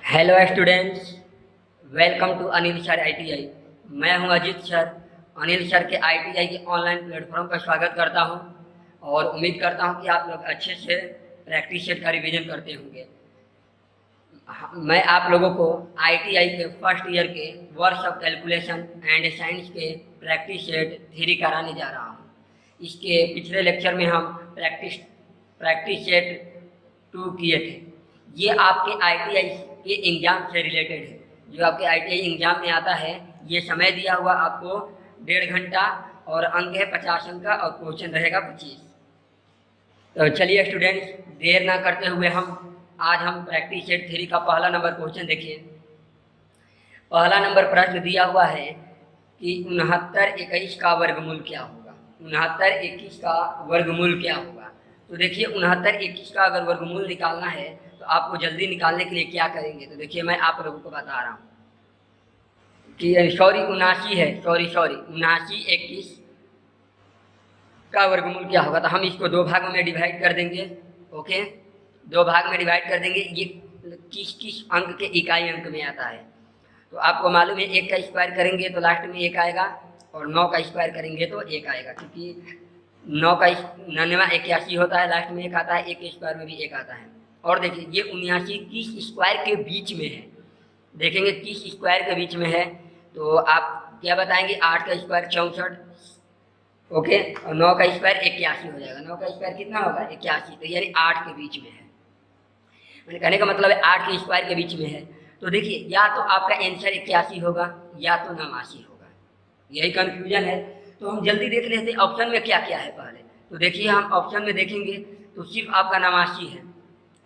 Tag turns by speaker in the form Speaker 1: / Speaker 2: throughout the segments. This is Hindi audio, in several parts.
Speaker 1: Hello students, welcome to Anil sir ITI. मैं हूं अजीत सर। अनिल सर के आईटीआई के ऑनलाइन प्लेटफॉर्म पर स्वागत करता हूं और उम्मीद करता हूं कि आप लोग अच्छे से प्रैक्टिस सेट का रिवीजन करते होंगे। मैं आप लोगों को आईटीआई के फर्स्ट ईयर के works of calculation and science के प्रैक्टिस सेट थ्योरी कराने जा रहा हूं। इसके पिछले लेक्चर में हम प्रैक्टिस सेट 2 किए थे। ये आपके आईटीआई के एग्ज़ाम से रिलेटेड है। जो आपके आईटीआई एग्ज़ाम में आता है, ये समय दिया हुआ आपको 1.5 घंटा और अंक है 50 अंक का और क्वेश्चन रहेगा 25। तो चलिए स्टूडेंट्स, देर ना करते हुए आज हम प्रैक्टिस सेट थ्योरी का पहला नंबर क्वेश्चन देखिए। पहला नंबर प्रश्न दिया हुआ है कि 69 का वर्गमूल क्या होगा। 69 का वर्गमूल क्या होगा। तो देखिए 69 का अगर वर्गमूल निकालना है तो आपको जल्दी निकालने के लिए क्या करेंगे। तो देखिए मैं आप लोगों को बता रहा हूँ कि 79 का वर्गमूल क्या होगा। तो हम इसको 2 भागों में डिवाइड कर देंगे। ओके, 2 भाग में डिवाइड कर देंगे। ये किस अंक के इकाई अंक में आता है। तो आपको मालूम है 1 का स्क्वायर करेंगे तो लास्ट में 1 आएगा और 9 का स्क्वायर करेंगे तो 1 आएगा, क्योंकि 9 का 81 होता है, लास्ट में 1 आता है, 1 के स्क्वायर में भी 1 आता है। और देखिए ये 79 किस स्क्वायर के बीच में है। देखेंगे किस स्क्वायर के बीच में है तो आप क्या बताएंगे। 8 का स्क्वायर 64, ओके, और 9 का स्क्वायर 81 हो जाएगा। 9 का स्क्वायर कितना होगा 81, तो यानी 8 के बीच में है। मैंने कहने का मतलब है 8 के स्क्वायर के बीच में है। तो देखिए या तो आपका आंसर 81 होगा या तो 89 होगा, यही कंफ्यूजन है। तो हम जल्दी देख लेते हैं ऑप्शन में क्या क्या है पहले। तो देखिए हम ऑप्शन में देखेंगे तो सिर्फ आपका 89 है,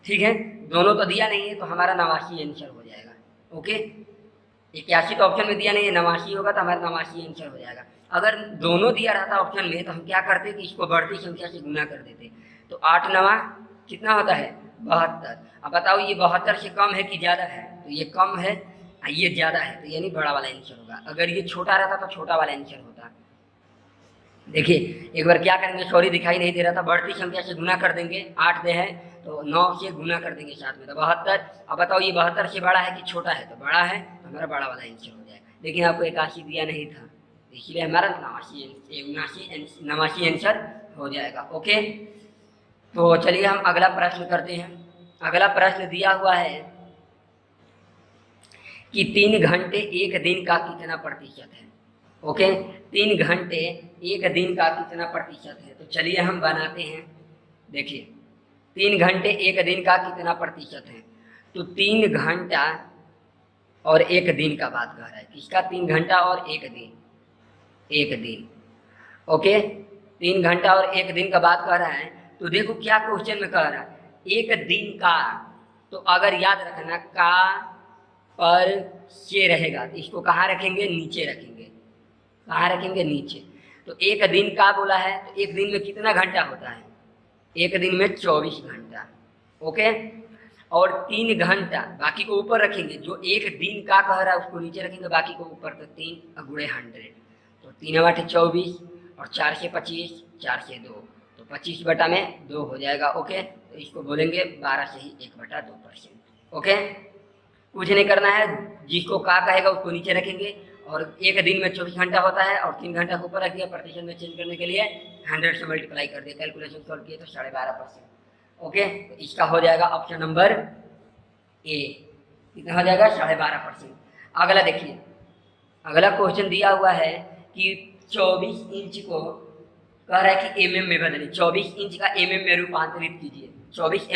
Speaker 1: ठीक है। दोनों तो दिया नहीं है तो हमारा 89 आंसर हो जाएगा। ओके, 81 तो ऑप्शन में दिया नहीं है, 89 होगा तो हमारा 89 आंसर हो जाएगा। अगर दोनों दिया रहता ऑप्शन में तो हम क्या करते कि इसको बढ़ती संख्या से गुना कर देते। तो 8 9 कितना होता है 72। अब बताओ ये 72 से कम है कि ज़्यादा है। तो ये कम है, ये ज़्यादा है, तो यानी बड़ा वाला आंसर होगा। अगर ये छोटा रहता तो छोटा वाला आंसर होता। देखिए एक बार क्या करेंगे, सॉरी दिखाई नहीं दे रहा था, बढ़ती संख्या से गुना कर देंगे। 8 दे है तो 9 से गुना कर देंगे साथ में, तो 72। अब बताओ ये 72 से बड़ा है कि छोटा है। तो बड़ा है, तो हमारा बड़ा वाला आंसर हो जाएगा। लेकिन आपको 81 दिया नहीं था, इसलिए हमारा 89 आंसर हो जाएगा। ओके, तो चलिए हम अगला प्रश्न करते हैं। अगला प्रश्न दिया हुआ है कि 3 घंटे 1 दिन का कितना प्रतिशत है। ओके, 3 घंटे 1 दिन का कितना प्रतिशत है। तो चलिए हम बनाते हैं। देखिए 3 घंटे 1 दिन का कितना प्रतिशत है। तो 3 घंटा और 1 दिन का बात कर रहा है। किसका 3 घंटा और 1 दिन। 1 दिन, ओके, 3 घंटा और 1 दिन का बात कर रहा है। तो देखो क्या क्वेश्चन में कह रहा है 1 दिन का। तो अगर याद रखना का पर से रहेगा तो इसको कहाँ रखेंगे, नीचे रखेंगे। कहाँ रखेंगे, नीचे। तो 1 दिन का बोला है तो 1 दिन में कितना घंटा होता है, 1 दिन में 24 घंटा। ओके, और 3 घंटा बाकी को ऊपर रखेंगे। जो 1 दिन का कह रहा है उसको नीचे रखेंगे, बाकी को ऊपर। तो 3 गुणे 100, तो 3 8 24 और 4 से 25, 4 से 2, तो 25/2 हो जाएगा। ओके, तो इसको बोलेंगे 12 से ही 1/2%। ओके, कुछ नहीं करना है, जिसको का कहेगा उसको नीचे रखेंगे। और 1 दिन में 24 घंटा होता है और 3 घंटा को ऊपर रख दिया। प्रतिशत में चेंज करने के लिए 100 से मल्टीप्लाई कर दिया। कैलकुलेशन सॉल्व किए तो 12.5%। ओके, तो इसका हो जाएगा ऑप्शन नंबर ए। कितना हो जाएगा 12.5%। अगला देखिए, अगला क्वेश्चन दिया हुआ है कि 24 इंच को कह रहा है कि mm में बदलिए। 24 इंच का mm में रूपांतरित कीजिए। 24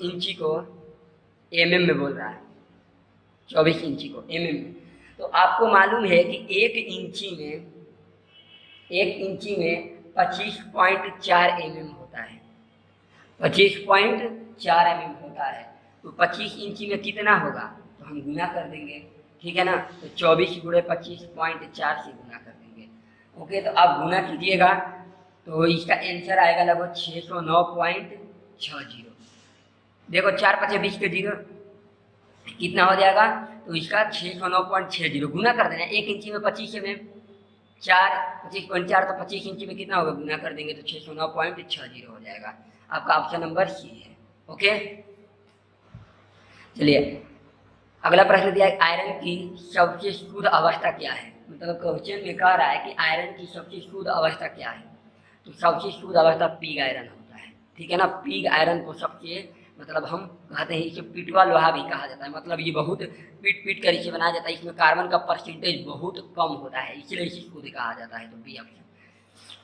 Speaker 1: इंची को mm में बोल रहा है, 24 इंची को mm में। तो आपको मालूम है कि 1 इंची में 25.4 mm होता है। 25.4 mm होता है। तो 25 इंची में कितना होगा, तो हम गुना कर देंगे, ठीक है ना। तो 24 गुणे 25.4 से गुना कर देंगे। ओके, तो आप गुना कीजिएगा तो इसका आंसर आएगा लगभग 609.60। देखो 4 5 20 के 0 कितना हो जाएगा। तो इसका 609.60 गुना कर देना। 1 इंची में 25 में 4, 25.4, तो 25 इंची में कितना होगा, गुना कर देंगे तो 609.60 हो जाएगा। आपका ऑप्शन नंबर सी है। ओके, चलिए अगला प्रश्न दिया है, आयरन की सबसे शुद्ध अवस्था क्या है। मतलब क्वेश्चन में कह रहा है कि आयरन की सबसे शुद्ध अवस्था क्या है। तो सबसे शुद्ध अवस्था पिग आयरन होता है, ठीक है ना। पिग आयरन को सबसे मतलब हम कहते हैं इसे पिटवा लोहा भी कहा जाता है। मतलब ये बहुत पीट पीट कर इसे बनाया जाता है, इसमें कार्बन का परसेंटेज बहुत कम होता है, इसलिए इसे शुद्ध कहा जाता है। तो बी ऑप्शन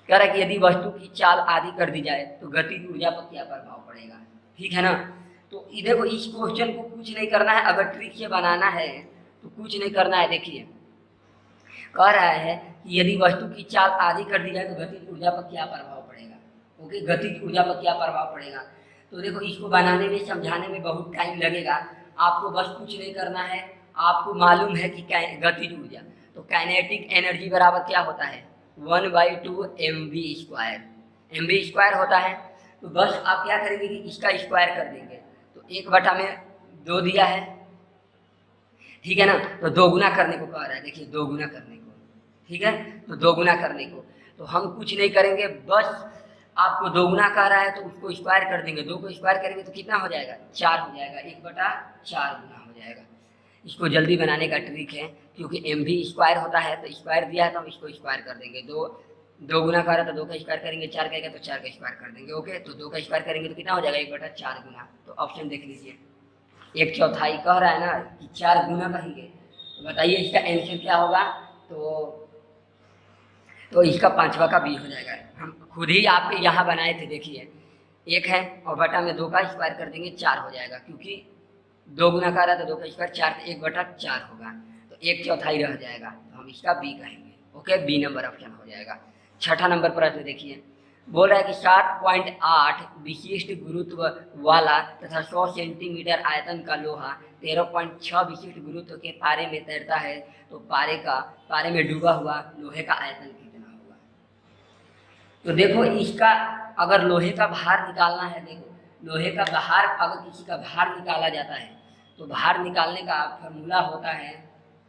Speaker 1: कह रहा है कि यदि वस्तु की चाल आदि कर दी जाए तो गतिज ऊर्जा पर क्या प्रभाव पड़ेगा, ठीक है ना। तो ये देखो इस क्वेश्चन को कुछ नहीं करना है, अगर ट्रिक से बनाना है तो कुछ नहीं करना है। देखिए कह रहा है कि यदि वस्तु की चाल आदि कर दी जाए तो गतिज ऊर्जा पर क्या प्रभाव पड़ेगा। ओके, गतिज ऊर्जा पर क्या प्रभाव पड़ेगा। तो देखो इसको बनाने में समझाने में बहुत टाइम लगेगा, आपको बस कुछ नहीं करना है। आपको मालूम है कि गतिज ऊर्जा, तो काइनेटिक एनर्जी बराबर क्या होता है 1/2 mv²। mv² होता है। तो बस आप क्या करेंगे कि इसका स्क्वायर कर देंगे, तो 1/2 दिया है, ठीक है ना। तो 2 गुना करने को कह रहा है, देखिए 2 गुना करने को, ठीक है। तो 2 गुना करने को तो हम कुछ नहीं करेंगे, बस आपको 2 गुना कह रहा है तो उसको स्क्वायर कर देंगे। 2 को स्क्वायर करेंगे तो कितना हो जाएगा 4 हो जाएगा, 1/4 गुना हो जाएगा। इसको जल्दी बनाने का ट्रिक है, क्योंकि mv² होता है तो स्क्वायर दिया है तो हम इसको स्क्वायर कर देंगे। 2 गुना कर रहा है तो 2 का स्क्वायर करेंगे, 4 कहेगा तो 4 का स्क्वायर कर देंगे। ओके, तो 2 का स्क्वायर करेंगे तो कितना हो जाएगा 1/4 गुना। तो ऑप्शन देख लीजिए, 1/4 कह रहा है ना कि 4 गुना कहेंगे। तो बताइए इसका आंसर क्या होगा। तो इसका 5वां का बी हो जाएगा। हम खुद ही आपके यहाँ बनाए थे, देखिए 1 है और बटा में 2 का स्क्वायर कर देंगे 4 हो जाएगा, क्योंकि 2 गुना कर रहा था 2 का स्क्वायर 4, तो 1/4 होगा, तो 1/4 रह जाएगा, तो हम इसका बी कहेंगे। ओके, बी नंबर ऑप्शन हो जाएगा। 6ठा नंबर प्रश्न देखिए, बोल रहा है कि 7.8 विशिष्ट गुरुत्व वाला तथा 100 सेंटीमीटर आयतन का लोहा 13.6 विशिष्ट गुरुत्व के पारे में तैरता है, तो पारे में डूबा हुआ लोहे का आयतन कितना होगा। तो देखो इसका अगर लोहे का भार निकालना है, देखो लोहे का भार अगर किसी का भार निकाला जाता है तो भार निकालने का फॉर्मूला होता है,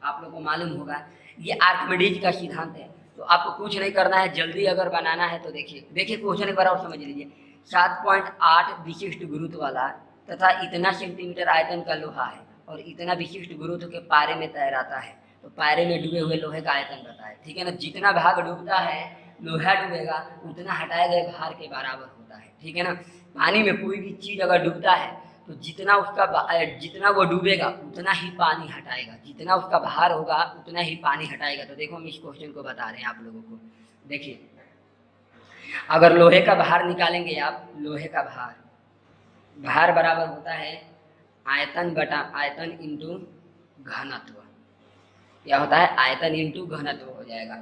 Speaker 1: आप लोग को मालूम होगा, ये आर्किमिडीज का सिद्धांत है। तो आपको कुछ नहीं करना है, जल्दी अगर बनाना है तो देखिए क्वेश्चन एक बार और समझ लीजिए। 7.8 विशिष्ट गुरुत्व वाला तथा इतना सेंटीमीटर आयतन का लोहा है और इतना विशिष्ट गुरुत्व के पारे में तैराता है, तो पारे में डूबे हुए लोहे का आयतन बताए, ठीक है ना। जितना भाग डूबता है लोहा डूबेगा उतना हटाए गए भार के बराबर होता है, ठीक है ना। पानी में कोई भी चीज़ अगर डूबता है तो जितना वो डूबेगा उतना ही पानी हटाएगा, जितना उसका भार होगा उतना ही पानी हटाएगा। तो देखो हम इस क्वेश्चन को बता रहे हैं आप लोगों को। देखिए अगर लोहे का भार निकालेंगे आप, लोहे का भार बराबर होता है आयतन बटा आयतन इंटू घनत्व। क्या होता है आयतन इंटू घनत्व हो जाएगा।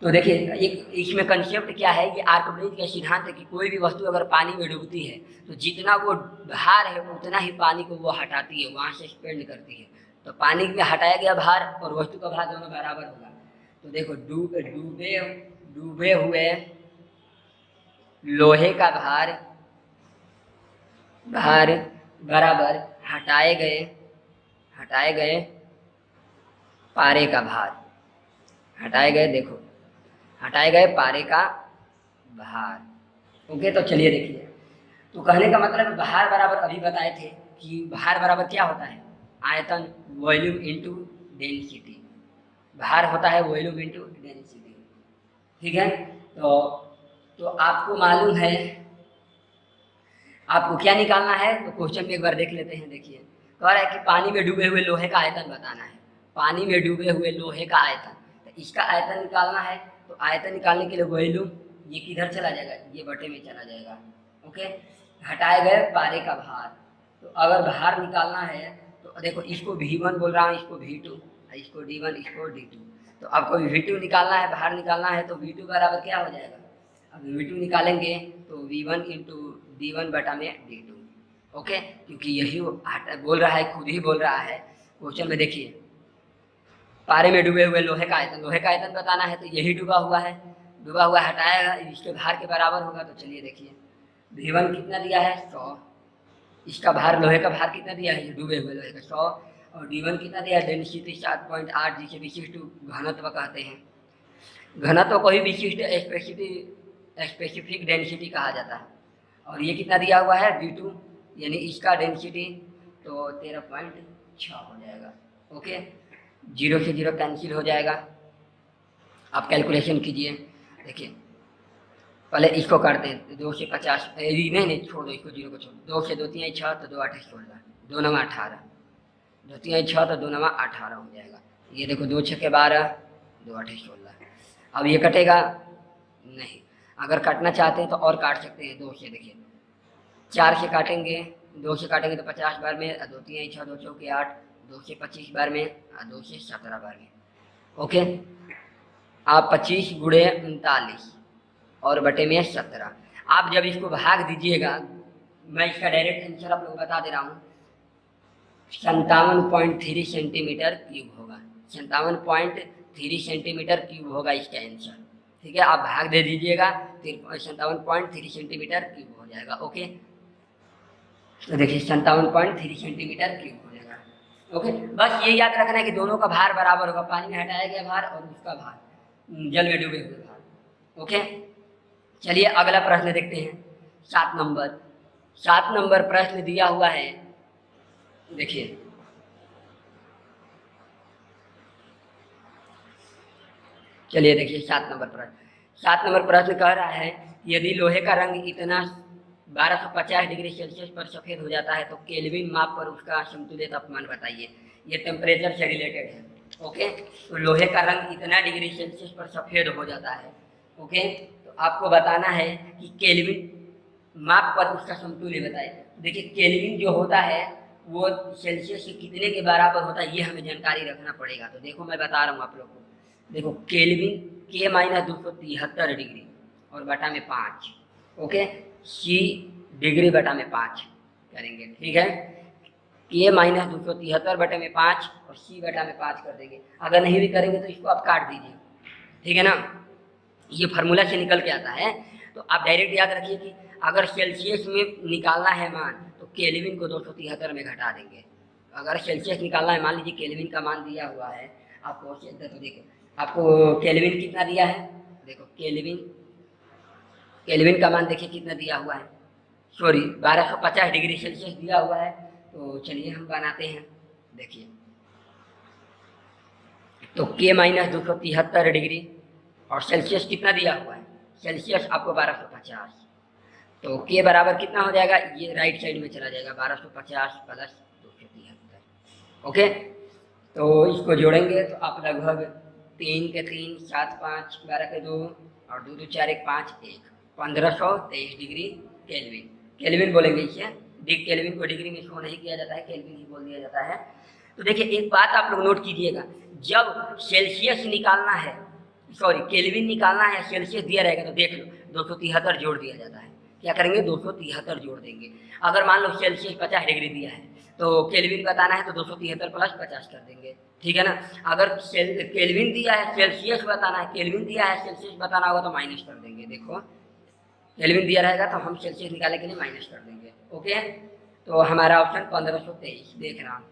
Speaker 1: तो देखिए एक इसमें कंसेप्ट क्या है, ये आर्किमिडीज का सिद्धांत है कि कोई भी वस्तु अगर पानी में डूबती है तो जितना वो भार है उतना ही पानी को वो हटाती है, वहाँ से एक्सपेंड करती है। तो पानी में हटाया गया भार और वस्तु का भार दोनों बराबर होगा। तो देखो डूबे हुए लोहे का भार बराबर हटाए गए पारे का भार, देखो हटाए गए पारे का भार। ओके, तो चलिए देखिए, तो कहने का मतलब भार बराबर अभी बताए थे कि भार बराबर क्या होता है आयतन वॉल्यूम इंटू डेंसिटी। भार होता है वॉल्यूम इंटू डेंसिटी, ठीक है। तो आपको मालूम है आपको क्या निकालना है, तो क्वेश्चन में एक बार देख लेते हैं। देखिए कह रहा है कि पानी में डूबे हुए लोहे का आयतन बताना है, पानी में डूबे हुए लोहे का आयतन। तो इसका आयतन निकालना है, तो आयतन निकालने के लिए वॉल्यूम ये किधर चला जाएगा, ये बटे में चला जाएगा। ओके, हटाए गए पारे का भार। तो अगर भार निकालना है तो देखो इसको V1 बोल रहा हूँ, इसको V2, इसको D1, इसको D2। तो आपको V2 निकालना है, भार निकालना है, तो V2 बराबर क्या हो जाएगा। अब V2 निकालेंगे तो V1 इंटू D1 बटा में D2। ओके, क्योंकि यही बोल रहा है, खुद ही बोल रहा है क्वेश्चन में। देखिए पारे में डूबे हुए लोहे का आयतन बताना है, तो यही डूबा हुआ हटाएगा, इसके भार के बराबर होगा। तो चलिए देखिए V1 कितना दिया है 100, इसका भार लोहे का भार कितना दिया है डूबे हुए लोहे का 100, और D1 कितना दिया है डेंसिटी 7.8, जिसे विशिष्ट घनत्व कहते हैं। घनत्व को ही विशिष्ट स्पेसिफिक डेंसिटी कहा जाता है। और ये कितना दिया हुआ है V2, यानी इसका डेंसिटी तो 13.6 हो जाएगा। ओके, 0 से 0 कैंसिल हो जाएगा। आप कैलकुलेशन कीजिए। देखिए पहले इसको करते हैं, 2 से 50, नहीं छोड़ दो, इसको 0 को छोड़ दो। 2 से 2 3 6, तो 2 8 16, 2 9 18, 2 3 6, तो 2 9 18 हो जाएगा। ये देखो 2 6 12, 2 8 16। अब ये कटेगा नहीं, अगर काटना चाहते हैं तो और काट सकते हैं 2 से। देखिए 4 से काटेंगे, 2 से काटेंगे तो 50 बार में, 2 3 6 2 4 8, 2 से 25 बार में, 2 से 17 बार में। ओके, आप 25 गुणे 39 और बटे में 17, आप जब इसको भाग दीजिएगा, मैं इसका डायरेक्ट आंसर आप लोग बता दे रहा हूँ, 57.3 सेंटीमीटर क्यूब होगा। 57.3 सेंटीमीटर क्यूब होगा इसका आंसर। ठीक है, आप भाग दे दीजिएगा, फिर 57.3 सेंटीमीटर क्यूब हो जाएगा। ओके, तो देखिए 57.3 सेंटीमीटर क्यूब हो जाएगा। ओके, बस ये याद रखना है कि दोनों का भार बराबर होगा, पानी में हटाया गया भार और उसका भार, जल में डूबे हुए भार। ओके, चलिए अगला प्रश्न देखते हैं। 7 नंबर प्रश्न दिया हुआ है। देखिए चलिए देखिए 7 नंबर प्रश्न कह रहा है, यदि लोहे का रंग इतना 1250 डिग्री सेल्सियस पर सफ़ेद हो जाता है तो केल्विन माप पर उसका समतुल्य तापमान बताइए। ये टेम्परेचर से रिलेटेड है। ओके, तो लोहे का रंग इतना डिग्री सेल्सियस पर सफ़ेद हो जाता है। ओके, तो आपको बताना है कि केल्विन माप पर उसका समतुल्य बताइए। देखिए केल्विन जो होता है वो सेल्सियस से कितने के बराबर होता है, ये हमें जानकारी रखना पड़ेगा। तो देखो मैं बता रहा हूँ आप लोग को। देखो केल्विन के माइनस 273 डिग्री और बटा में 5। ओके, सी डिग्री बटा में 5 करेंगे। ठीक है, के माइनस 273 बटे में 5 और सी बटा में 5 कर देंगे। अगर नहीं भी करेंगे तो इसको आप काट दीजिए। ठीक है ना, ये फार्मूला से निकल के आता है। तो आप डायरेक्ट याद रखिए कि अगर सेल्सियस में निकालना है मान तो केल्विन को 273 में घटा देंगे। अगर सेल्सियस निकालना है, मान लीजिए केल्विन का मान दिया हुआ है आपको, तो देखो आपको केल्विन कितना दिया है। देखो केल्विन का मान देखिए कितना दिया हुआ है, सॉरी 1250 डिग्री सेल्सियस दिया हुआ है। तो चलिए हम बनाते हैं। देखिए तो के माइनस 273 डिग्री और सेल्सियस कितना दिया हुआ है, सेल्सियस आपको 1250, तो के बराबर कितना हो जाएगा, ये राइट साइड में चला जाएगा, 1250 प्लस 273। ओके, तो इसको जोड़ेंगे तो आप लगभग 3 के 3 7 5 12 के 2 और 2 2 4 1 5 1 1523 डिग्री केल्विन। केल्विन बोलेंगे इसे, केल्विन को डिग्री में शो नहीं किया जाता है, केल्विन ही बोल दिया जाता है। तो देखिए एक बात आप लोग नोट कीजिएगा, जब सेल्सियस निकालना है, सॉरी केल्विन निकालना है, सेल्सियस दिया रहेगा तो देख लो 273 जोड़ दिया जाता है। क्या करेंगे, 273 जोड़ देंगे। अगर मान लो सेल्सियस 50 डिग्री दिया है तो केल्विन बताना है तो 273 प्लस 50 कर देंगे। ठीक है ना, अगर केल्विन दिया है, सेल्सियस बताना है, केल्विन दिया है, सेल्सियस बताना होगा तो माइनस कर देंगे। देखो केल्विन दिया रहेगा तो हम सेल्सियस निकालने के लिए माइनस कर देंगे। ओके, तो हमारा ऑप्शन 1523 देख रहा हूँ,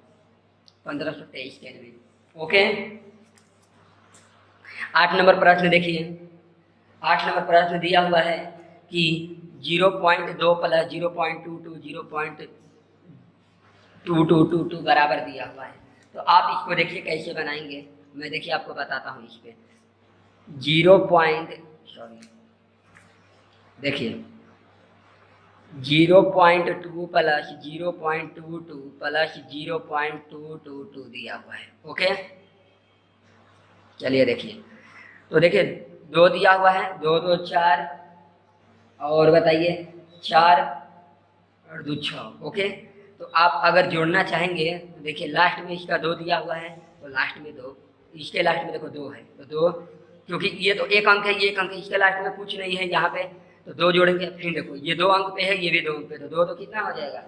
Speaker 1: 1523 केल्विन। ओके, 8 नंबर प्रश्न देखिए। 8 नंबर प्रश्न दिया हुआ है कि 0.2 प्लस 0.22 बराबर दिया हुआ है। तो आप इसको देखिए कैसे बनाएंगे, मैं देखिए आपको बताता हूँ। इस पे देखिए 0.2 प्लस 0.22 प्लस 0.222 दिया हुआ है। ओके, चलिए देखिए, तो देखिए 2 दिया हुआ है, 2 2 4 और बताइए 4 और 2 6। ओके, तो आप अगर जोड़ना चाहेंगे तो देखिए लास्ट में इसका 2 दिया हुआ है तो लास्ट में 2, इसके लास्ट में देखो 2 है तो 2, क्योंकि ये तो एक अंक है, ये एक अंक है, इसके लास्ट में कुछ नहीं है यहाँ पे, तो 2 जोड़ेंगे। फिर देखो ये 2 अंक पे है, ये भी 2 अंक पे, तो 2 कितना हो जाएगा,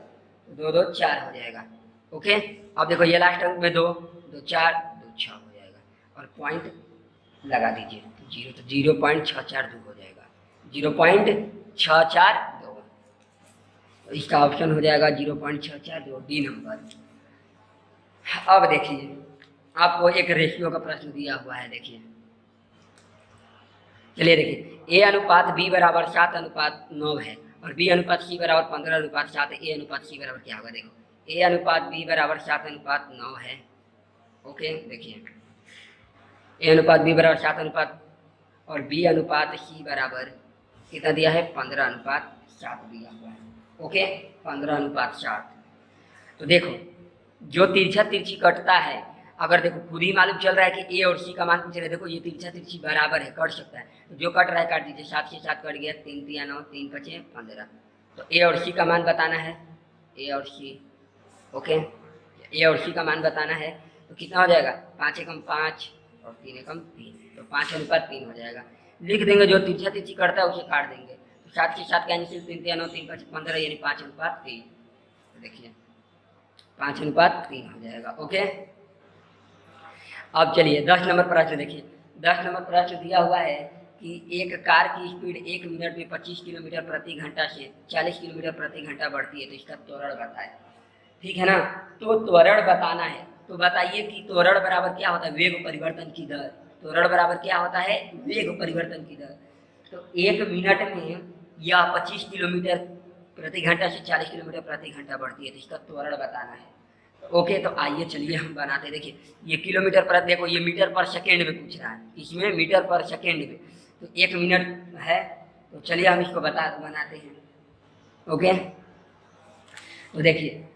Speaker 1: 2 2 4 हो जाएगा। ओके, अब देखो ये लास्ट अंक में 2 2 4 2 6 हो जाएगा और पॉइंट लगा दीजिए, 0 तो 0.642 हो जाएगा, 0.642। तो इसका ऑप्शन हो जाएगा 0.642, डी नंबर। अब देखिए आपको एक रेशियो का प्रश्न दिया हुआ है। देखिए चलिए देखिए, ए अनुपात बी बराबर 7:9 है और बी अनुपात सी बराबर 15:7 है। ए अनुपात सी बराबर क्या होगा, देखो ए अनुपात बी बराबर 7:9 है। ओके, देखिए ए अनुपात बी बराबर 7 और बी अनुपात सी बराबर कितना दिया है, 15:7 दिया हुआ है। ओके, 15:7। तो देखो जो तिरछा तिरछी कटता है, अगर देखो खुद ही मालूम चल रहा है कि ए और सी का मान पूछ रहे, देखो ये तिरछा तिरछी बराबर है, कट सकता है, तो जो कट रहा है काट दीजिए। 7 से 7 कट गया, 3 3 9, 3 5 15। तो ए और सी का मान बताना है, ए और सी। ओके, ए और सी का मान बताना है, तो कितना हो जाएगा, 5 एकम 5 और 3 एकम 3, तो 5:3 हो जाएगा। लिख देंगे, जो तिरछा तिरछी करता है उसे काट देंगे। तो 7 से 7 कैंसिल, 3 3 9, 3 5 15, यानी 5:3। तो देखिए 5:3 हो जाएगा। ओके, अब चलिए 10 नंबर प्रश्न देखिए। 10 नंबर प्रश्न दिया हुआ है कि एक कार की स्पीड 1 मिनट में 25 किलोमीटर प्रति घंटा से 40 किलोमीटर प्रति घंटा बढ़ती है, तो इसका त्वरण बताए। ठीक है ना, तो त्वरण बताना है। तो बताइए कि त्वरण बराबर क्या होता है, वेग परिवर्तन की दर। त्वरण बराबर क्या होता है, वेग परिवर्तन की दर। तो 1 मिनट में यह 25 किलोमीटर प्रति घंटा से 40 किलोमीटर प्रति घंटा बढ़ती है, तो इसका त्वरण बताना है। ओके, तो आइए चलिए हम बनाते हैं। देखिए ये किलोमीटर पर, देखो ये मीटर पर सेकेंड में पूछ रहा है, इसमें मीटर पर सेकेंड में, तो 1 मिनट है, तो चलिए हम इसको बनाते हैं। ओके, तो देखिए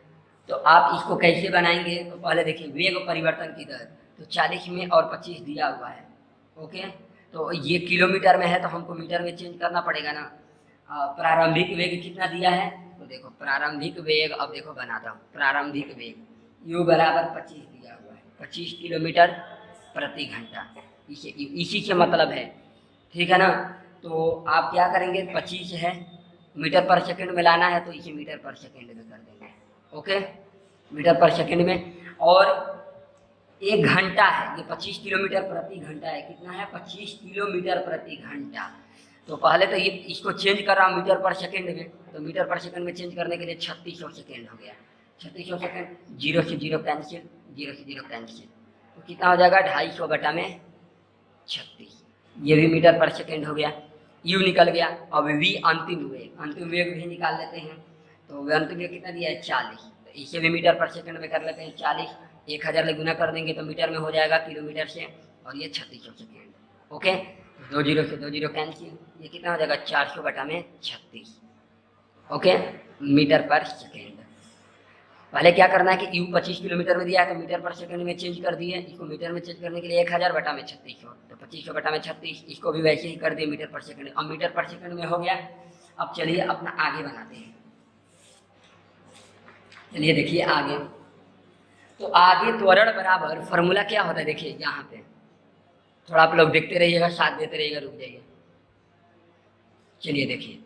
Speaker 1: तो आप इसको कैसे बनाएंगे, तो पहले देखिए वेग परिवर्तन की दर, तो 40 में और 25 दिया हुआ है। ओके, तो ये किलोमीटर में है तो हमको मीटर में चेंज करना पड़ेगा ना। प्रारंभिक वेग कितना दिया है, तो देखो प्रारंभिक वेग, अब देखो बनाता हूँ। प्रारंभिक वेग u बराबर 25 दिया हुआ है, 25 किलोमीटर प्रति घंटा, इसी से मतलब है। ठीक है ना, तो आप क्या करेंगे, 25 है, मीटर पर सेकंड में लाना है, तो इसे मीटर पर सेकंड में कर देंगे। ओके, मीटर पर सेकंड में। और 1 घंटा है, ये 25 किलोमीटर प्रति घंटा है। कितना है, 25 किलोमीटर प्रति घंटा। तो पहले तो ये इसको चेंज कर रहा हूँ मीटर पर सेकंड में, तो मीटर पर सेकंड में चेंज करने के लिए 3600 सेकंड हो गया। 3600 सेकंड, 0 से 0 कैंसिल, 0 से 0 कैंसिल, तो कितना हो जाएगा, 250/36। ये भी मीटर पर सेकंड हो गया, यू निकल गया। अब वी अंतिम वेग भी निकाल लेते हैं। तो अंतिम वेग कितना दिया है, 40, तो इसे भी मीटर पर सेकंड में कर लेते हैं। 40 1000 में गुना कर देंगे तो मीटर में हो जाएगा किलोमीटर से, और ये 3600 सेकेंड। ओके, 2 0 से 2 0 कैंसिल, ये कितना हो जाएगा, 400/36। ओके, मीटर पर सेकेंड। पहले क्या करना है कि यू 25 किलोमीटर में दिया है, तो मीटर पर सेकंड में चेंज कर दिए। इसको मीटर में चेंज करने के लिए 1000/3600, तो 2500/36, इसको भी वैसे ही कर दिए मीटर पर सेकंड। अब मीटर पर सेकंड में हो गया। अब चलिए अपना आगे बनाते हैं। चलिए देखिए आगे, तो आगे त्वरण बराबर फॉर्मूला क्या होता है, देखिए यहाँ पे थोड़ा आप लोग देखते रहिएगा, साथ देते रहिएगा, रुक जाइए। चलिए देखिए,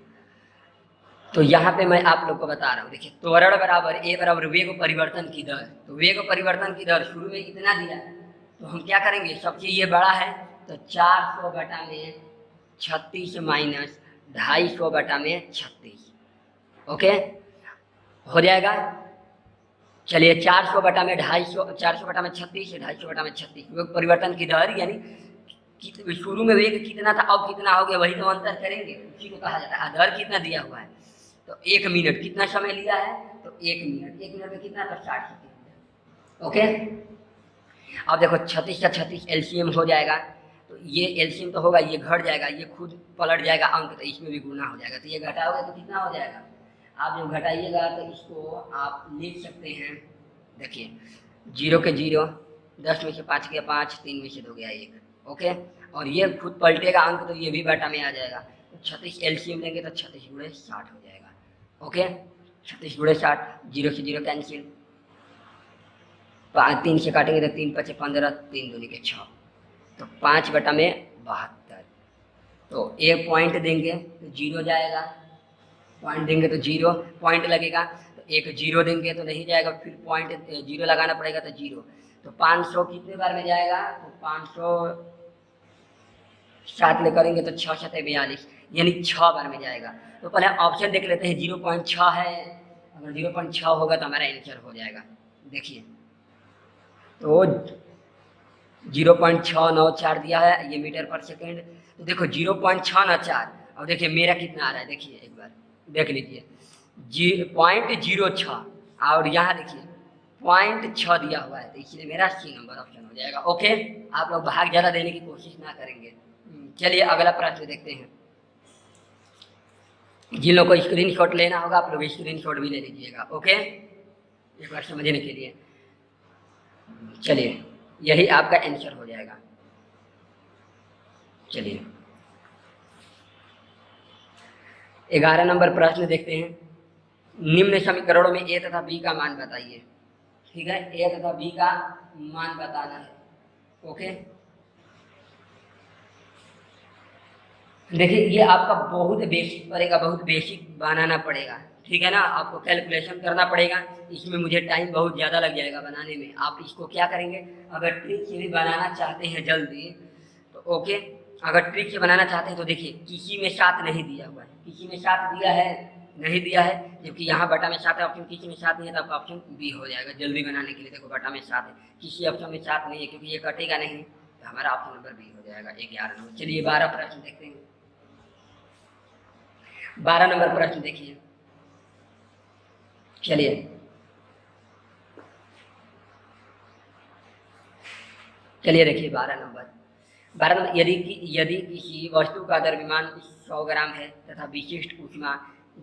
Speaker 1: तो यहाँ पे मैं आप लोग को बता रहा हूँ। देखिए त्वरण बराबर ए बराबर वेग परिवर्तन की दर। तो वेग परिवर्तन की दर शुरू में इतना दिया है, तो हम क्या करेंगे, सबसे ये बड़ा है, तो 400/36 माइनस 250/36। ओके, हो जाएगा। चलिए 400/250, 400/36, 250/36 वेग परिवर्तन की दर, यानी शुरू में वेग कितना था, अब कितना हो गया, वही तो अंतर करेंगे, उसी को कहा जाता है। दर कितना दिया हुआ है, तो 1 मिनट कितना समय लिया है, तो 1 मिनट में कितना, तो 60 सेकेंड। ओके, अब देखो 36 का 36 एलसीएम हो जाएगा, तो ये एलसीएम तो होगा, ये घट जाएगा, ये खुद पलट जाएगा अंक, तो इसमें भी गुना हो जाएगा। तो ये घटाओगे तो कितना हो जाएगा, आप जब घटाइएगा तो इसको आप लिख सकते हैं। देखिए 0 के 0, 10 में से 5 गया 5, 3 में से 2 गया 1। ओके, और ये खुद पलटेगा अंक, तो ये भी बटा में आ जाएगा। तो 36 एलसीएम लेंगे तो 36 × 60 हो जाएगा। ओके, 36 × 60, 0 से 0 कैंसिल, 3 से काटेंगे तो 3 5 15, 3 दूनी के 6, तो 5/72। तो एक पॉइंट देंगे तो 0 जाएगा, पॉइंट देंगे तो 0 पॉइंट लगेगा, तो एक 0 देंगे तो नहीं जाएगा, फिर पॉइंट 0 लगाना पड़ेगा, तो 0। तो 500 कितने बार में जाएगा, तो 500 में करेंगे तो 6 7 42, यानी 6 बार में जाएगा। तो पहले ऑप्शन देख लेते हैं, 0.6 है, अगर 0.6 होगा तो हमारा आंसर हो जाएगा। देखिए तो 0.694 दिया है, ये मीटर पर सेकेंड। तो देखो 0.694, और देखिए मेरा कितना आ रहा है, देखिए एक बार देख लीजिए, 0.06, और यहाँ देखिए 0.6 दिया हुआ है, तो इसलिए मेरा सी नंबर ऑप्शन हो जाएगा। ओके, आप लोग भाग ज़्यादा देने की कोशिश ना करेंगे। चलिए अगला प्रश्न देखते हैं। जिन लोगों को स्क्रीन शॉट लेना होगा आप लोग स्क्रीन शॉट भी ले लीजिएगा। ओके, एक बार समझने के लिए। चलिए यही आपका आंसर हो जाएगा। चलिए 11 नंबर प्रश्न देखते हैं। निम्न समीकरणों में ए तथा बी का मान बताइए। ठीक है, ए तथा बी का मान बताना है। ओके, देखिए ये आपका बहुत बेसिक पड़ेगा, बहुत बेसिक बनाना पड़ेगा। ठीक है ना, आपको कैलकुलेशन करना पड़ेगा। इसमें मुझे टाइम बहुत ज़्यादा लग जाएगा बनाने में। आप इसको क्या करेंगे, अगर ट्रिक से भी बनाना चाहते हैं जल्दी तो ओके, अगर ट्रिक से बनाना चाहते हैं तो देखिए किसी में 7 नहीं दिया हुआ है, किसी में 7 दिया है नहीं दिया है, जबकि यहाँ बटा में 7 है, ऑप्शन किसी में 7 नहीं है तो आपका ऑप्शन बी हो जाएगा जल्दी बनाने के लिए। देखो बटा में 7 है, किसी ऑप्शन में 7 नहीं है क्योंकि ये कटेगा नहीं, तो हमारा ऑप्शन नंबर बी हो जाएगा 11 नंबर। चलिए 12 प्रश्न देखते हैं। 12 नंबर प्रश्न देखिए। चलिए देखिए 12 नंबर। यदि किसी वस्तु का द्रव्यमान 100 ग्राम है तथा विशिष्ट ऊष्मा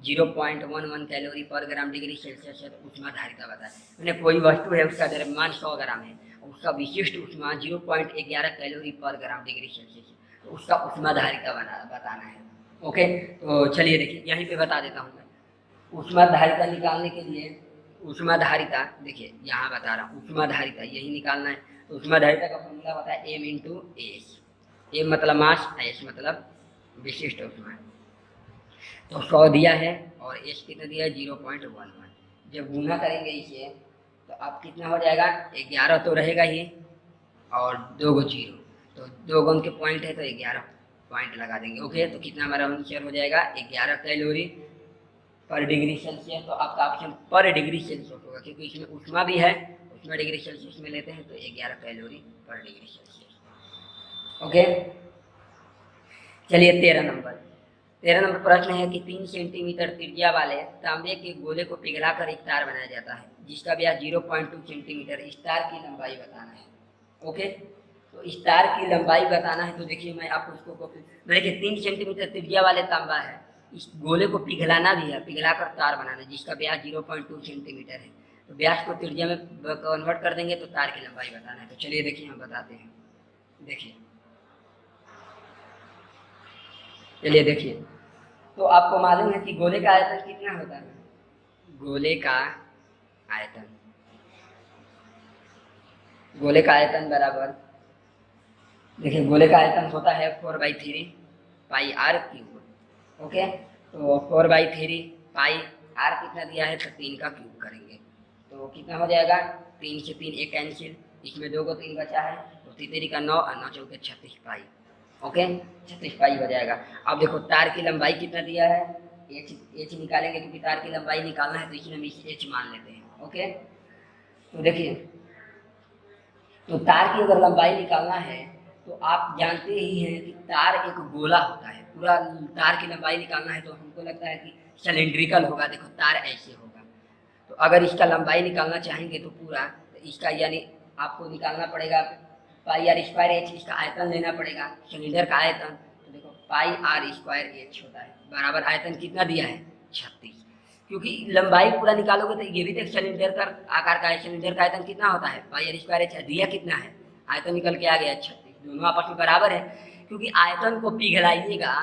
Speaker 1: 0.11 कैलोरी पर ग्राम डिग्री सेल्सियस है तो ऊष्मा धारिता बताए। मैंने कोई वस्तु है उसका द्रव्यमान 100 ग्राम है, उसका विशिष्ट ऊष्मा 0.11 कैलोरी पर ग्राम डिग्री सेल्सियस है, तो उसका ऊष्मा धारिता बताना है। ओके, तो चलिए देखिए यहीं पे बता देता हूँ मैं। ऊष्मा धारिता निकालने के लिए ऊष्मा धारिता देखिए यहाँ बता रहा हूँ, ऊष्मा धारिता यही निकालना है। तो ऊष्मा धारिता का फॉर्मूला होता है एम इंटू एस। एम मतलब मास, एस मतलब विशिष्ट ऊष्मा। तो 100 दिया है और एस कितना दिया है 0.11। जब गुना करेंगे इसे तो अब कितना हो जाएगा, 11 तो रहेगा ही और 2 गो 0, तो 2 गो उनके पॉइंट है तो 11 पॉइंट लगा देंगे। ओके, तो कितना हमारा आंसर हो जाएगा 11 कैलोरी पर डिग्री सेल्सियस। तो आपका ऑप्शन पर डिग्री सेल्सियस होगा क्योंकि इसमें ऊष्मा भी है, ऊष्मा डिग्री सेल्सियस में लेते हैं तो 11 कैलोरी पर डिग्री सेल्सियस। ओके, चलिए 13 नंबर प्रश्न है कि 3 सेंटीमीटर त्रिज्या वाले तांबे के गोले को पिघलाकर एक तार बनाया जाता है जिसका व्यास 0.2 सेंटीमीटर। इस तार की लंबाई बताना है। ओके, तो इस तार की लंबाई बताना है। तो देखिए मैं आपको इसको देखिए 3 सेंटीमीटर त्रिज्या वाले तांबा है, इस गोले को पिघलाना भी है, पिघलाकर तार बनाना है जिसका व्यास 0.2 सेंटीमीटर है। तो व्यास को त्रिज्या में कन्वर्ट कर देंगे तो तार की लंबाई बताना है। तो चलिए देखिए हम बताते हैं। देखिए चलिए देखिए, तो आपको मालूम है कि गोले का आयतन कितना होता है। गोले का आयतन बराबर, देखिए गोले का आयतन होता है 4/3 पाई आर क्यूब। ओके, तो 4/3 पाई आर कितना दिया है तो 3 का क्यूब करेंगे तो कितना हो जाएगा, 3 से 3 एक कैंसिल, इसमें 2 को 3 बचा है तो 3 का 9 और 9 चौके 36 पाई। ओके, 36 पाई हो जाएगा। अब देखो तार की लंबाई कितना दिया है, एच निकालेंगे क्योंकि तार की लंबाई निकालना है तो इसलिए हम इसे एच मान लेते हैं। ओके, तो देखिए तो तार की अगर लंबाई निकालना है तो आप जानते ही हैं कि तार एक गोला होता है। पूरा तार की लंबाई निकालना है तो हमको लगता है कि सिलेंड्रिकल होगा। देखो तार ऐसे होगा, तो अगर इसका लंबाई निकालना चाहेंगे तो पूरा तो इसका यानी आपको निकालना पड़ेगा पाई आर स्क्वायर एच, इसका आयतन लेना पड़ेगा सिलेंडर का आयतन। तो देखो पाई आर स्क्वायर एच होता है बराबर आयतन कितना दिया है 36, क्योंकि लंबाई पूरा निकालोगे तो ये भी तो सिलेंडर का आकार का है। सिलेंडर का आयतन कितना होता है पाई आर स्क्वायर एच, दिया कितना है आयतन निकल के आ गया 36, दोनों आपस में बराबर है। क्योंकि आयतन को पिघलाइएगा,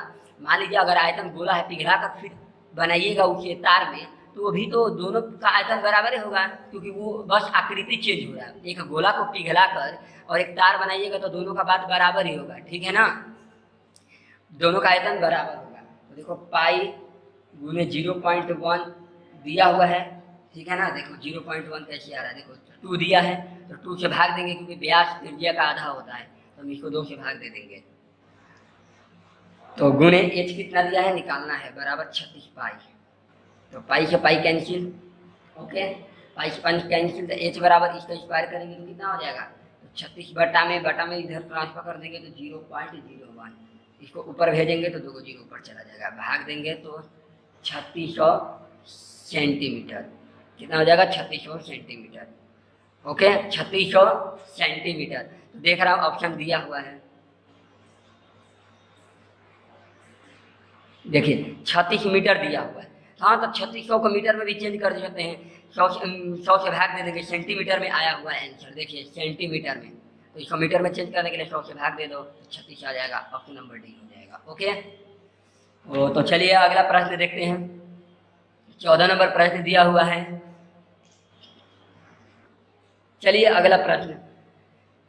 Speaker 1: मान लीजिए अगर आयतन गोला है पिघला कर फिर बनाइएगा उसे तार में तो भी तो दोनों का आयतन बराबर ही होगा क्योंकि वो बस आकृति चेंज हो रहा है। एक गोला को पिघला कर और एक तार बनाइएगा तो दोनों का बात बराबर ही होगा। ठीक है ना, दोनों का आयतन बराबर होगा। तो देखो पाई गुने 0.1 दिया हुआ है। ठीक है ना, देखो 0.1 कैसे आ रहा है, देखो 2 दिया है तो 2 से भाग देंगे क्योंकि व्यास त्रिज्या का आधा होता है तो हम इसको 2 से भाग दे देंगे। तो गुने एच कितना दिया है निकालना है बराबर 36 पाई, तो पाई से पाई कैंसिल। ओके, पाई से पाई कैंसिल, तो एच बराबर इसका स्क्वायर करेंगे तो कितना हो जाएगा, तो 36 बटा में इधर ट्रांसफर कर देंगे तो 0.01, इसको ऊपर भेजेंगे तो 2 को 0 ऊपर चला जाएगा, भाग देंगे तो 3600 सेंटीमीटर। कितना हो जाएगा 3600 सेंटीमीटर। Okay 3600 centimetre. देख रहा हूँ ऑप्शन दिया हुआ है, देखिए 36 मीटर दिया हुआ है। हाँ तो 3600 को मीटर में भी चेंज कर सकते हैं, 100 से भाग दे देंगे, सेंटीमीटर में आया हुआ है आंसर, देखिए सेंटीमीटर में, तो इसको मीटर में चेंज करने के लिए 100 से भाग दे दो, 36 आ जाएगा, ऑप्शन नंबर डी हो जाएगा। ओके तो चलिए अगला प्रश्न देखते हैं। 14 नंबर प्रश्न दिया हुआ है। चलिए अगला प्रश्न,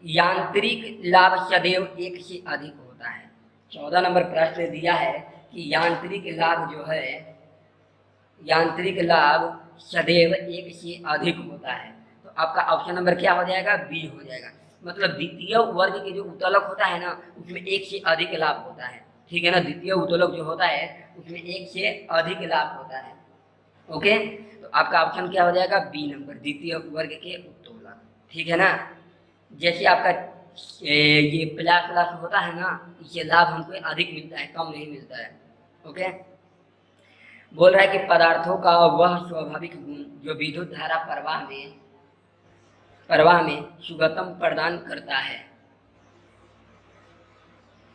Speaker 1: यांत्रिक लाभ सदैव एक से अधिक होता है। 14 नंबर प्रश्न दिया है कि यांत्रिक लाभ जो है, यांत्रिक लाभ सदैव एक से अधिक होता है। तो आपका ऑप्शन नंबर क्या हो जाएगा, बी हो जाएगा। मतलब द्वितीय वर्ग के जो उत्तोलक होता है ना, उसमें एक से अधिक लाभ होता है, ठीक है ना। द्वितीय उत्तोलक जो होता है उसमें एक से अधिक लाभ होता है। ओके तो आपका ऑप्शन क्या हो जाएगा, बी नंबर, द्वितीय वर्ग के उत्तोलक, ठीक है ना। जैसे आपका ये प्लस प्लस होता है ना, इससे लाभ हमको अधिक मिलता है, कम नहीं मिलता है। ओके बोल रहा है कि पदार्थों का वह स्वाभाविक गुण जो विद्युत धारा प्रवाह में सुगतम प्रदान करता है,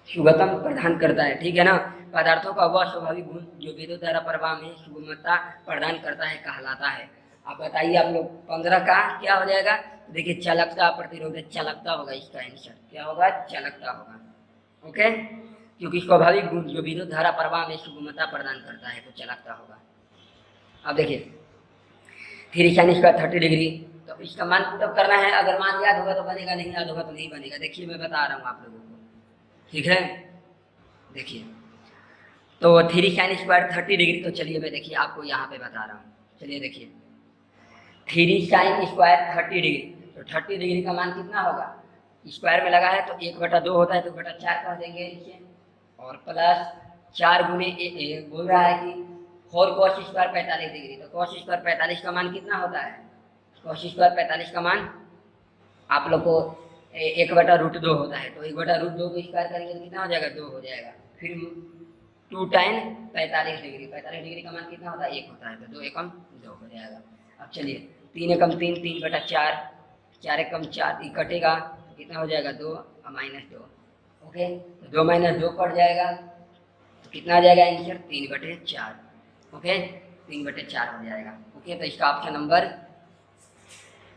Speaker 1: सुगतम प्रदान करता है, ठीक है ना। पदार्थों का वह स्वाभाविक गुण जो विद्युत धारा प्रवाह में सुगमता प्रदान करता है कहलाता है। आप बताइए, आप लोग 15 का क्या हो जाएगा, देखिए चालकता, प्रतिरोध, चालकता होगा इसका आंसर, क्या होगा, चालकता होगा। ओके क्योंकि स्वाभाविक गुण जो विद्युत धारा प्रवाह में सुगमता प्रदान करता है तो चालकता होगा। अब देखिए 3 sin स्क्वायर 30 डिग्री, तो इसका मान पुटअप करना है, अगर मान याद होगा तो बनेगा, नहीं याद होगा तो नहीं बनेगा। देखिए मैं बता रहा हूँ आप लोगों को, ठीक है। देखिए तो 3 sin स्क्वायर 30 डिग्री, तो चलिए मैं देखिए आपको यहाँ पे बता रहा हूँ। चलिए देखिए 3 sin स्क्वायर 30 डिग्री, तो 30 डिग्री का मान कितना होगा, स्क्वायर में लगा है तो 1/2 होता है, तो 1/4 कर देंगे इसे, और प्लस 4 गुने बोल रहा है कि 4 cos स्क्वायर 45 डिग्री, तो cos स्क्वायर 45 का मान कितना होता है, cos स्क्वायर 45 का मान आप लोग को 1/√2 होता है, तो 1/√2 को स्क्वायर करेंगे तो कितना हो जाएगा, 2 हो जाएगा। फिर 2 tan 45 डिग्री, 45 डिग्री का मान कितना होता है, 1 होता है, तो 2 एकम 2 हो जाएगा। अब चलिए 3 एकम 3, 3/4, 4 एकम 4, ये कटेगा तो कितना हो जाएगा, 2 और -2। ओके तो 2 - 2 कट जाएगा तो कितना आ जाएगा आंसर, 3/4। ओके 3/4 हो जाएगा। ओके तो इसका ऑप्शन नंबर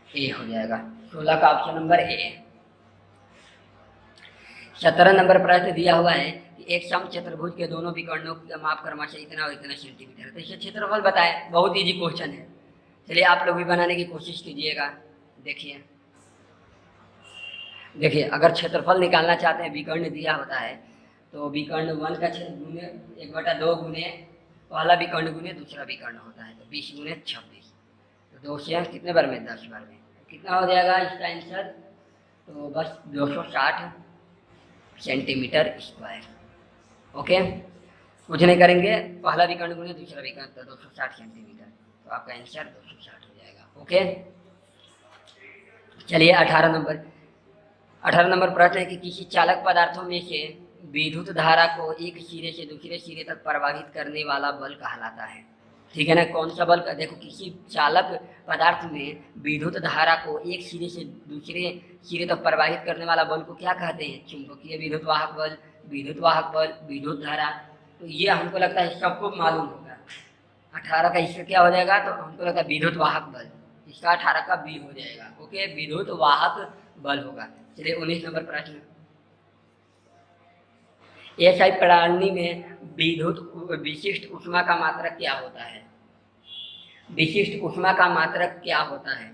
Speaker 1: ए हो जाएगा, 16 का ऑप्शन नंबर ए। 17 नंबर प्रश्न दिया हुआ है कि एक समचतुर्भुज के दोनों विकर्णों का माप क्रमशः इतना और इतना सेंटीमीटर, तो इसका क्षेत्रफल बताएं। बहुत इजी क्वेश्चन है, चलिए आप लोग भी बनाने की कोशिश कीजिएगा। देखिए देखिए अगर क्षेत्रफल निकालना चाहते हैं, विकर्ण दिया होता है तो विकर्ण 1 का क्षेत्र गुने 1/2 गुने पहला विकर्ण गुने दूसरा विकर्ण होता है, तो 20 गुने 26, तो 2 से कितने बार में, 10 बार में, कितना हो जाएगा इसका आंसर, तो बस 260 सेंटीमीटर स्क्वायर। ओके कुछ नहीं करेंगे, पहला विकर्ण गुने दूसरा विकर्ण, तो 260 सेंटीमीटर, तो आपका आंसर 260 हो जाएगा। ओके चलिए 18 नंबर प्रश्न है कि किसी चालक पदार्थों में से विद्युत धारा को एक सिरे से दूसरे सिरे तक प्रवाहित करने वाला बल कहलाता है, ठीक है ना। कौन सा बल, देखो किसी चालक पदार्थ में विद्युत धारा को एक सिरे से दूसरे सिरे तक प्रवाहित करने वाला बल को क्या कहते हैं, चुंबकीय विद्युत वाहक बल, विद्युत वाहक बल, विद्युत धारा। तो ये हमको लगता है सबको मालूम होगा। 18 का इसका क्या हो जाएगा, तो हमको लगता है विद्युत वाहक बल, इसका 18 का बी हो जाएगा। ओके विद्युत वाहक बल होगा। चलिए 19 नंबर प्रश्न, एसआई प्रणाली में विद्युत विशिष्ट ऊष्मा का मात्रक क्या होता है, विशिष्ट ऊष्मा का मात्रक क्या होता है।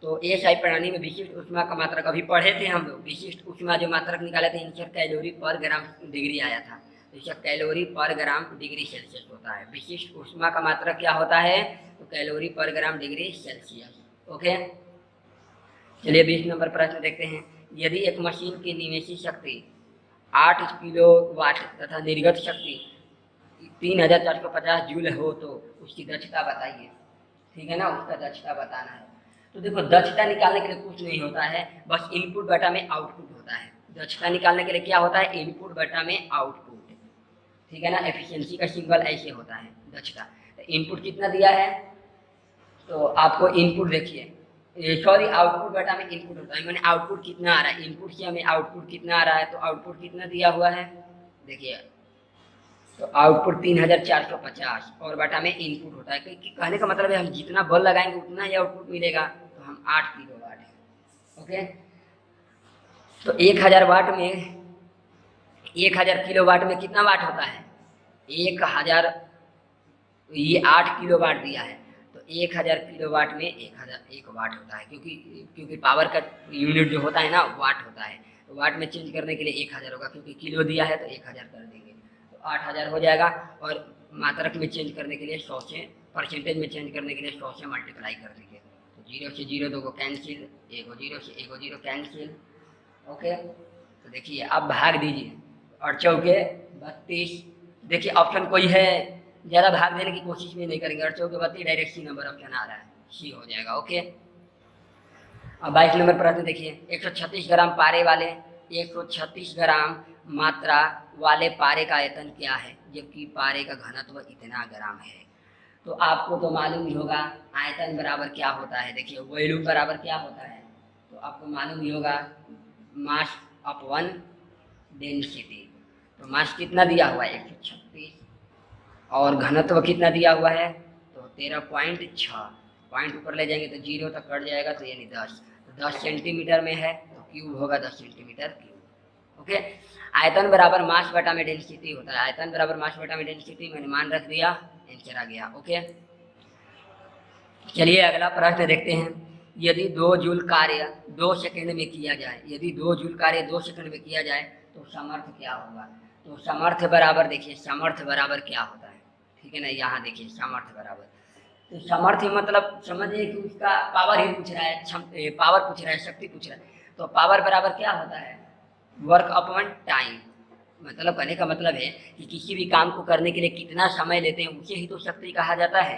Speaker 1: तो एसआई प्रणाली में विशिष्ट ऊष्मा का मात्रक अभी पढ़े थे हम लोग, विशिष्ट ऊष्मा जो मात्रक निकाले थे इनसे कैलोरी पर ग्राम डिग्री आया था, तो इसका कैलोरी पर ग्राम डिग्री सेल्सियस होता है। विशिष्ट ऊष्मा का मात्रक क्या होता है, तो कैलोरी पर ग्राम डिग्री सेल्सियस। ओके चलिए 20 नंबर प्रश्न देखते हैं। यदि एक मशीन की निवेशी शक्ति 8 किलोवाट तथा निर्गत शक्ति 3450 जूल हो तो उसकी दक्षता बताइए, ठीक है ना, उसका दक्षता बताना है। तो देखो दक्षता निकालने के लिए कुछ नहीं होता है, बस इनपुट बटा में आउटपुट होता है। दक्षता निकालने के लिए क्या होता है, इनपुट बटा में आउटपुट, ठीक है ना। एफिशिएंसी का सिंबल ऐसे होता है दक्षता। तो इनपुट कितना दिया है तो आपको इनपुट देखिए, सॉरी आउटपुट बटा में इनपुट होता है, मैंने आउटपुट कितना आ रहा है, इनपुट से हमें आउटपुट कितना आ रहा है, तो आउटपुट कितना दिया हुआ है देखिए, तो आउटपुट 3450 और बटा में इनपुट होता है। कहने का मतलब है हम जितना बल लगाएंगे उतना ही आउटपुट मिलेगा, तो हम 8 किलोवाट है। ओके, तो 1000 वाट में 1000 किलोवाट में कितना वाट होता है, 1000, ये 8 किलोवाट दिया है, तो 1000 किलोवाट में 1 वाट होता है, क्योंकि पावर का यूनिट जो होता है ना वाट होता है, तो वाट में चेंज करने के लिए 1000 होगा, क्योंकि किलो दिया है तो 1000 कर देंगे तो 8000 हो जाएगा, और मात्रक में चेंज करने के लिए 100 से, परसेंटेज में चेंज करने के लिए 100 से मल्टीप्लाई कर देंगे, तो 0 से 0 2 को कैंसिल, 1 0 से 1 0 कैंसिल। ओके, तो देखिए अब भाग दीजिए, और चौके 32, देखिए ऑप्शन कोई है, ज़्यादा भाग देने की कोशिश भी नहीं करेंगे, और चौके 32 डायरेक्ट सी नंबर ऑप्शन आ रहा है, सी हो जाएगा। ओके, अब 22 नंबर प्रश्न देखिए, 136 ग्राम पारे वाले 136 ग्राम मात्रा वाले पारे का आयतन क्या है, जबकि पारे का घनत्व इतना ग्राम है। तो आपको तो मालूम ही होगा आयतन बराबर क्या होता है, देखिए वॉल्यूम बराबर क्या होता है, तो आपको मालूम ही होगा मास अपॉन डेंसिटी। तो मास कितना दिया हुआ है 136, और घनत्व कितना दिया हुआ है, तो 13.6, पॉइंट ऊपर ले जाएंगे तो 0 तक कट जाएगा, तो यानी 10, तो 10 सेंटीमीटर में है तो क्यूब होगा 10 सेंटीमीटर क्यूब। ओके, आयतन बराबर मास बटा में डेंसिटी होता है, आयतन बराबर मास बटा में डेंसिटी मैंने मान रख दिया, आंसर आ गया। ओके, चलिए अगला प्रश्न देखते हैं, यदि 2 जूल कार्य 2 सेकंड में किया जाए, यदि 2 जूल कार्य 2 सेकंड में किया जाए तो सामर्थ्य क्या होगा। तो सामर्थ्य बराबर देखिए, सामर्थ्य बराबर क्या होता है, ठीक है ना, यहाँ देखिए सामर्थ्य बराबर, तो सामर्थ्य मतलब समझिए कि उसका पावर ही पूछ रहा है, पावर पूछ रहा है, शक्ति पूछ रहा है, तो पावर बराबर क्या होता है, वर्क अपॉन टाइम। मतलब कहने का मतलब है कि किसी भी काम को करने के लिए कितना समय लेते हैं उसे ही तो शक्ति कहा जाता है।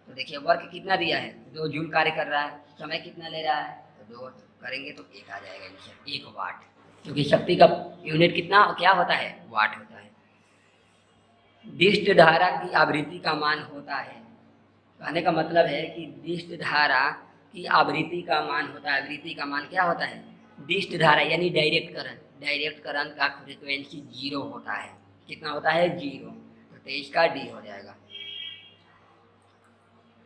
Speaker 1: तो देखिए वर्क कितना दिया है, 2 जूल कार्य कर रहा है, समय कितना ले रहा है, तो 2 करेंगे तो 1 आ जाएगा आंसर, 1 वाट, क्योंकि शक्ति का यूनिट कितना क्या होता है, वाट होता है। दिष्ट धारा की आवृत्ति का मान होता है, कहने का मतलब है कि दिष्ट धारा की आवृत्ति का मान होता है, आवृत्ति का मान क्या होता है, दिष्ट धारा यानी डायरेक्ट करंट, डायरेक्ट करंट का फ्रीक्वेंसी 0 होता है, कितना होता है 0, तो 23 का डी हो जाएगा।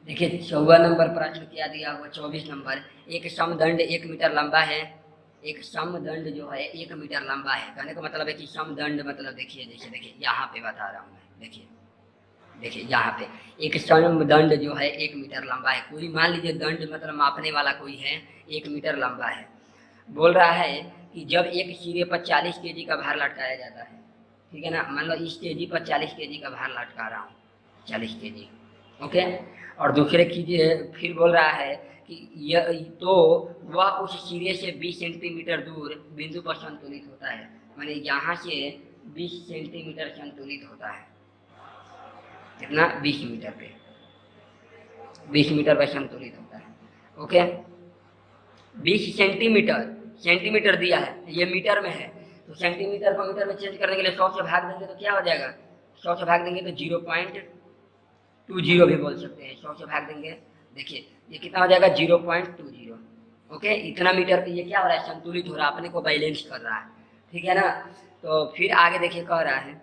Speaker 1: देखिए 14 नंबर प्रश्न क्या दिया हुआ, 24 नंबर, एक समदंड 1 मीटर लंबा है, एक समदंड जो है 1 मीटर लंबा है, कहने का मतलब है कि समदंड मतलब देखिए, जैसे देखिए यहाँ पे बता रहा हूँ मैं, देखिए यहाँ पे एक समदंड जो है 1 मीटर लंबा है, कोई मान लीजिए दंड मतलब मापने वाला कोई है 1 मीटर लंबा है, बोल रहा है कि जब एक सिरे पर 40 केजी का भार लटकाया जाता है, ठीक है ना, मान लो इस केजी पर 40 केजी का भार लटका रहा हूँ, 40 केजी। ओके, और दूसरे कीजिए फिर बोल रहा है कि यह तो वह उस सिरे से 20 सेंटीमीटर दूर बिंदु पर संतुलित होता है, माने यहाँ से 20 सेंटीमीटर संतुलित होता है, कितना 20 मीटर पे, 20 मीटर पे संतुलित होता है। ओके, 20 सेंटीमीटर, सेंटीमीटर दिया है, ये मीटर में है, तो सेंटीमीटर को मीटर में चेंज करने के लिए 100 से भाग देंगे तो क्या हो जाएगा, 100 से भाग देंगे तो 0.20 भी बोल सकते हैं, 100 से भाग देंगे, देखिए ये कितना हो जाएगा 0.20। ओके, इतना मीटर पे ये क्या हो रहा है, संतुलित हो रहा है, अपने को बैलेंस कर रहा है, ठीक है ना। तो फिर आगे देखिए कह रहा है,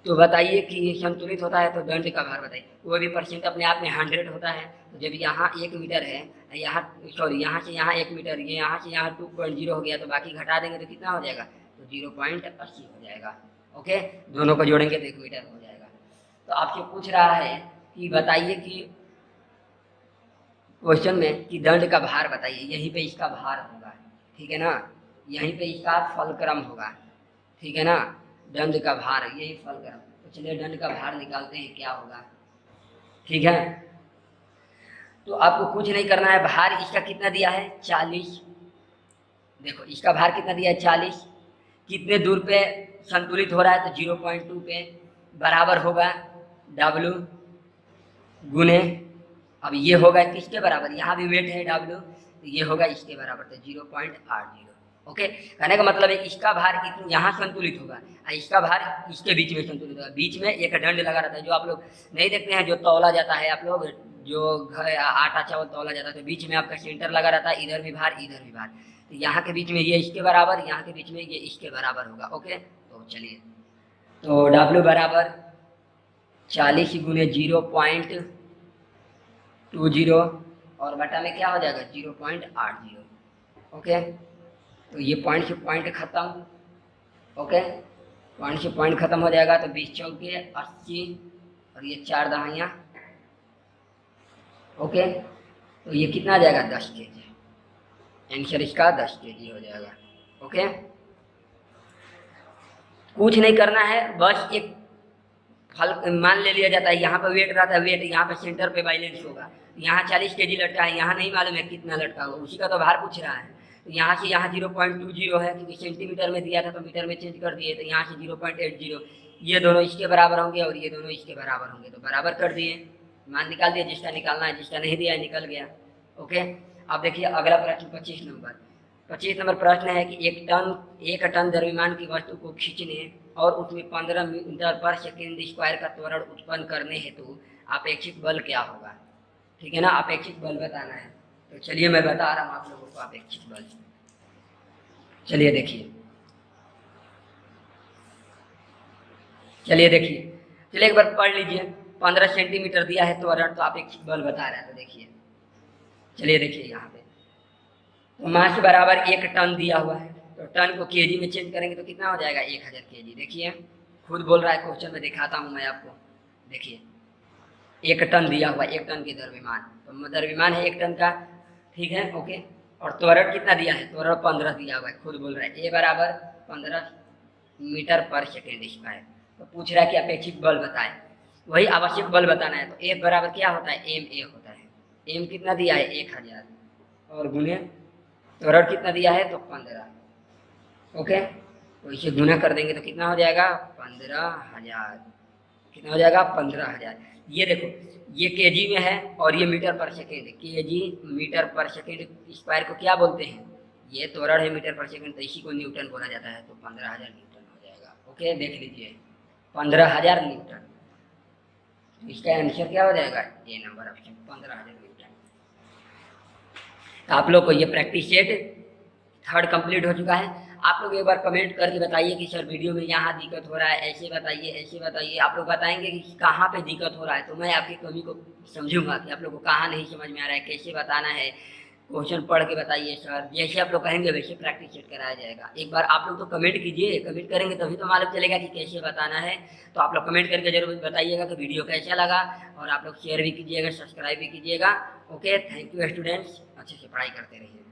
Speaker 1: तो बताइए कि संतुलित होता है तो दंड का भार बताइए, वो भी परसेंट अपने आप में 100 होता है, तो जब यहाँ 1 मीटर है, यहाँ सॉरी यहाँ से यहाँ 1 मीटर, ये यहाँ से यहाँ 2.0 हो गया, तो बाकी घटा देंगे तो कितना हो जाएगा, तो 0.80 हो जाएगा। ओके, दोनों को जोड़ेंगे तो 1 मीटर हो जाएगा। तो आपसे पूछ रहा है कि बताइए कि क्वेश्चन में कि दंड का भार बताइए, यहीं पे इसका भार होगा, ठीक है ना, यहीं पे इसका फलक्रम होगा, ठीक है ना, दंड का भार यही फलक्रम, तो चलिए दंड का भार निकालते हैं क्या होगा, ठीक है। तो आपको कुछ नहीं करना है, भार इसका कितना दिया है 40, देखो इसका भार कितना दिया है 40, कितने दूर पे संतुलित हो रहा है तो 0.2 पे, बराबर होगा W गुने, अब ये होगा किसके बराबर, यहाँ भी वेट है W, तो ये होगा इसके बराबर, तो 0.80, ओके, कहने का मतलब है इसका भार यहाँ संतुलित होगा और इसका भार इसके बीच में संतुलित होगा। बीच में एक दंड लगा रहता है, जो आप लोग नहीं देखते हैं, जो तौला जाता है, आप लोग जो आटा चावल तौला जाता है तो बीच में आपका सेंटर लगा रहता है, इधर भी भार इधर भी भार, तो यहाँ के बीच में ये इसके बराबर, यहाँ के बीच में ये इसके बराबर होगा। ओके, तो चलिए, तो W बराबर 40 गुने 0.20 और बटा में क्या हो जाएगा 0.80। ओके, तो ये पॉइंट से पॉइंट खत्म। ओके, पॉइंट से पॉइंट खत्म हो जाएगा, तो 20 चौके 80 और ये 4 दहाइयाँ। ओके, तो ये कितना आ जाएगा 10 kg, आंसर इसका 10 kg हो जाएगा। ओके, कुछ नहीं करना है, बस एक फल मान ले लिया जाता है, यहाँ पे वेट रहता है, वेट यहाँ पे सेंटर पे बैलेंस होगा, यहाँ 40 kg लटका है, यहाँ नहीं मालूम है कितना लटका होगा, उसी का तो भार पूछ रहा है। तो यहाँ से यहाँ 0.20 है, क्योंकि सेंटीमीटर में दिया था तो मीटर में चेंज कर दिए, तो यहाँ से 0.80, ये दोनों इसके बराबर होंगे और ये दोनों इसके बराबर होंगे, तो बराबर कर दिए, मान निकाल दिया, जिसका निकालना है, जिसका नहीं दिया निकल गया। ओके, अब देखिए अगला प्रश्न 25 नंबर। 25 नंबर प्रश्न है कि एक टन द्रव्यमान की वस्तु को खींचने और उसमें 15 मीटर पर सेकेंड स्क्वायर का त्वरण उत्पन्न करने हेतु अपेक्षित बल क्या होगा। ठीक है ना, अपेक्षित बल बताना है। तो चलिए मैं बता रहा हूँ आप लोगों को अपेक्षित बल। चलिए देखिए, चलिए एक बार पढ़ लीजिए। 15 सेंटीमीटर दिया है त्वरण, तो अपेक्षित बल बता रहा है। तो देखिए, चलिए देखिए यहाँ पे तो मास बराबर 1 टन दिया हुआ है, तो टन को केजी में चेंज करेंगे तो कितना हो जाएगा 1000 kg। देखिए खुद बोल रहा है, क्वेश्चन में दिखाता हूँ मैं आपको। देखिए 1 टन दिया हुआ, 1 टन की द्रव्यमान, तो द्रव्यमान है 1 टन का, ठीक है। ओके, और त्वरण कितना दिया है, त्वरण 15 दिया हुआ है, खुद बोल रहा है, ए बराबर 15 मीटर पर सेकेंड स्क्वायर। तो पूछ रहा है कि अपेक्षित बल बताए, वही आवश्यक बल बताना है। तो ए बराबर क्या होता है, एम ए होता है। एम कितना दिया है 1000 और गुने त्वरण कितना दिया है तो 15। ओके, तो इसे गुना कर देंगे तो कितना हो जाएगा 15000। कितना हो जाएगा 15000। ये देखो, ये केजी में है और ये मीटर पर सेकेंड। केजी मीटर पर सेकेंड स्क्वायर को क्या बोलते हैं, ये त्वरण है मीटर पर सेकेंड, तो इसी को न्यूटन बोला जाता है। तो 15000 न्यूटन हो जाएगा। ओके, देख लीजिए 15000 न्यूटन। इसका आंसर क्या हो जाएगा, ए नंबर ऑप्शन 15000 न्यूटन। आप लोग को ये प्रैक्टिस सेट 3rd कंप्लीट हो चुका है। आप लोग एक बार कमेंट करके बताइए कि सर वीडियो में यहाँ दिक्कत हो रहा है, ऐसे बताइए ऐसे बताइए। आप लोग बताएंगे कि कहाँ पे दिक्कत हो रहा है, तो मैं आपकी कमी को समझूंगा कि आप लोग को कहाँ नहीं समझ में आ रहा है, कैसे बताना है। क्वेश्चन पढ़ के बताइए सर, जैसे आप लोग कहेंगे वैसे प्रैक्टिस सेट कराया जाएगा। एक बार आप लोग तो कमेंट कीजिए, कमेंट करेंगे तभी तो मालूम चलेगा कि कैसे बताना है। तो आप लोग कमेंट करके जरूर बताइएगा कि वीडियो कैसा लगा, और आप लोग शेयर भी कीजिएगा, सब्सक्राइब भी कीजिएगा। ओके, थैंक यू स्टूडेंट्स, अच्छे से पढ़ाई करते रहिए।